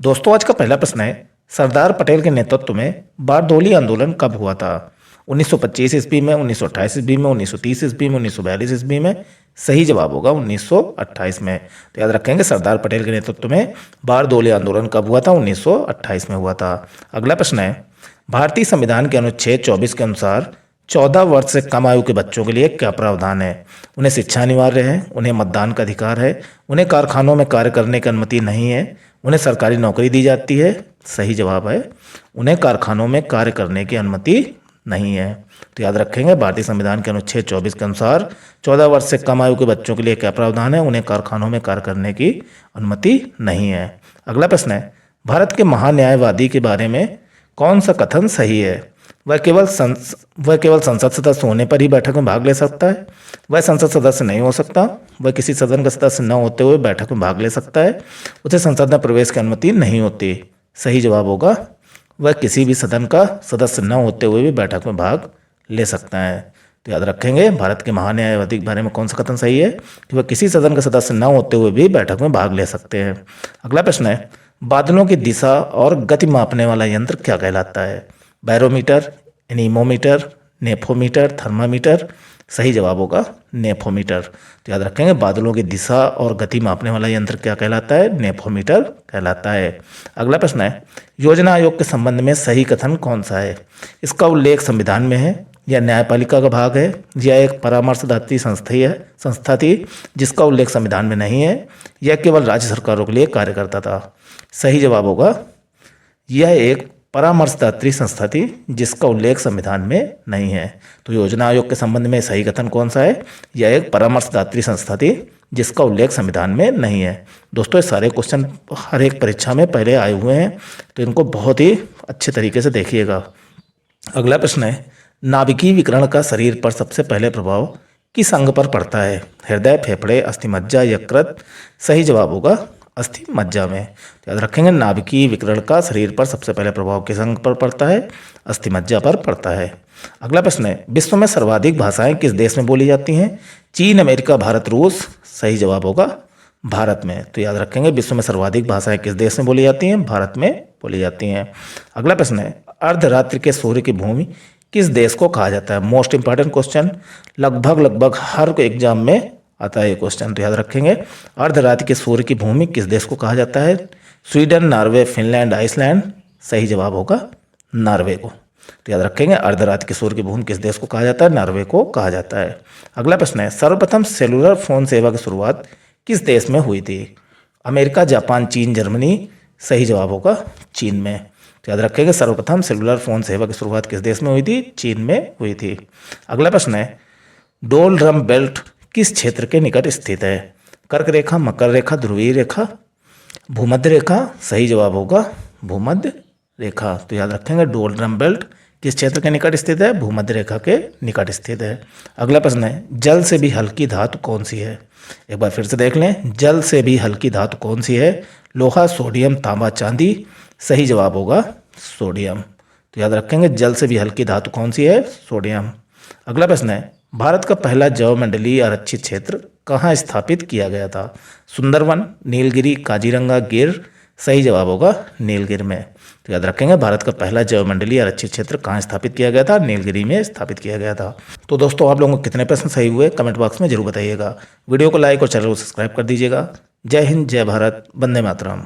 दोस्तों आज का पहला प्रश्न है, सरदार पटेल के नेतृत्व में बारडोली आंदोलन कब हुआ था? 1925 ईस्वी में, 1928 ईस्वी में, 1930 ईस्वी में, 1942 ईस्वी में? सही जवाब होगा 1928 में। तो याद रखेंगे सरदार पटेल के नेतृत्व में बारडोली आंदोलन कब हुआ था? 1928 में हुआ था। अगला प्रश्न है, भारतीय संविधान के अनुच्छेद 24 के अनुसार 14 वर्ष से कम आयु के बच्चों के लिए क्या प्रावधान है? उन्हें शिक्षा अनिवार्य है, उन्हें मतदान का अधिकार है, उन्हें कारखानों में कार्य करने की अनुमति नहीं है, उन्हें सरकारी नौकरी दी जाती है? सही जवाब है उन्हें कारखानों में कार्य करने की अनुमति नहीं है। तो याद रखेंगे भारतीय संविधान के अनुच्छेद 24 के अनुसार 14 वर्ष से कम आयु के बच्चों के लिए क्या प्रावधान है? उन्हें कारखानों में कार्य करने की अनुमति नहीं है। अगला प्रश्न है, भारत के महान्यायवादी के बारे में कौन सा कथन सही है? वह केवल संसद सदस्य होने पर ही बैठक में भाग ले सकता है, वह संसद सदस्य नहीं हो सकता, वह किसी सदन का सदस्य न होते हुए बैठक में भाग ले सकता है, उसे संसद में प्रवेश की अनुमति नहीं होती। सही जवाब होगा वह किसी भी सदन का सदस्य न होते हुए भी बैठक में भाग ले सकता है। तो याद रखेंगे भारत के महान्यायवादी के बारे में कौन सा कथन सही है कि वह किसी सदन का सदस्य न होते हुए भी बैठक में भाग ले सकते हैं। अगला प्रश्न है, बादलों की दिशा और गति मापने वाला यंत्र क्या कहलाता है? Barometer, anemometer, nephometer, thermometer? सही जवाब होगा नेफोमीटर। तो याद रखेंगे बादलों की दिशा और गति मापने वाला यंत्र क्या कहलाता है? नेफोमीटर कहलाता है। अगला प्रश्न है, योजना आयोग के संबंध में सही कथन कौन सा है? इसका उल्लेख संविधान में है, या न्यायपालिका का भाग है, या एक परामर्शदात्री संस्था थी जिसका उल्लेख संविधान में नहीं है, या केवल राज्य सरकारों के लिए कार्य करता था? सही जवाब होगा यह एक परामर्शदात्री संस्था थी जिसका उल्लेख संविधान में नहीं है। तो योजना आयोग के संबंध में सही कथन कौन सा है? यह एक परामर्शदात्री संस्था थी जिसका उल्लेख संविधान में नहीं है। दोस्तों ये सारे क्वेश्चन हर एक परीक्षा में पहले आए हुए हैं, तो इनको बहुत ही अच्छे तरीके से देखिएगा। अगला प्रश्न है, नाभिकीय विकिरण का शरीर पर सबसे पहले प्रभाव किस अंग पर पड़ता है? हृदय, फेफड़े, अस्थिमज्जा, यकृत? सही जवाब होगा अस्थि मज्जा में। तो याद रखेंगे नाभिकीय विकिरण का शरीर पर सबसे पहले प्रभाव किस अंग पर पड़ता है? अस्थि मज्जा पर पड़ता है। अगला प्रश्न है, विश्व में सर्वाधिक भाषाएं किस देश में बोली जाती हैं? चीन, अमेरिका, भारत, रूस? सही जवाब होगा भारत में। तो याद रखेंगे विश्व में सर्वाधिक भाषाएं किस देश में बोली जाती हैं? भारत में बोली जाती हैं। अगला प्रश्न है, अर्धरात्रि के सूर्य की भूमि किस देश को कहा जाता है? मोस्ट इंपॉर्टेंट क्वेश्चन, लगभग हर एग्जाम में आता है ये क्वेश्चन। तो याद रखेंगे अर्धरात्रि के सूर्य की भूमि किस देश को कहा जाता है? Sweden, Norway, Finland, Iceland? सही जवाब होगा नॉर्वे को। तो याद रखेंगे अर्धरात्रि के सूर्य की भूमि किस देश को कहा जाता है? नॉर्वे को कहा जाता है। अगला प्रश्न है, सर्वप्रथम सेलुलर फोन सेवा की शुरुआत किस देश में हुई थी? अमेरिका, जापान, चीन, जर्मनी? सही जवाब होगा चीन में। तो याद रखेंगे सर्वप्रथम सेलुलर फोन सेवा की शुरुआत किस देश में हुई थी? चीन में हुई थी। अगला प्रश्न है, डोलरम बेल्ट किस क्षेत्र के निकट स्थित है? कर्क रेखा, मकर रेखा, ध्रुवीय रेखा? भूमध्य रेखा? सही जवाब होगा भूमध्य रेखा। तो याद रखेंगे डोलरम बेल्ट किस क्षेत्र के निकट स्थित है? भूमध्य रेखा के निकट स्थित है। अगला प्रश्न है, जल से भी हल्की धातु कौन सी है? एक बार फिर से देख लें, जल से भी हल्की धातु कौन सी है? लोहा, सोडियम, तांबा, चांदी? सही जवाब होगा सोडियम। तो याद रखेंगे जल से भी हल्की धातु कौन सी है? सोडियम। अगला प्रश्न है, भारत का पहला जैवमंडलीय आरक्षित क्षेत्र कहाँ स्थापित किया गया था? सुंदरवन, नीलगिरी, काजीरंगा, गिर? सही जवाब होगा नीलगिरी में। तो याद रखेंगे भारत का पहला जैवमंडलीय आरक्षित क्षेत्र कहाँ स्थापित किया गया था? नीलगिरी में स्थापित किया गया था। तो दोस्तों आप लोगों को कितने प्रश्न सही हुए कमेंट बॉक्स में जरूर बताइएगा। वीडियो को लाइक और चैनल को सब्सक्राइब कर दीजिएगा। जय हिंद, जय भारत, वंदे मातरम।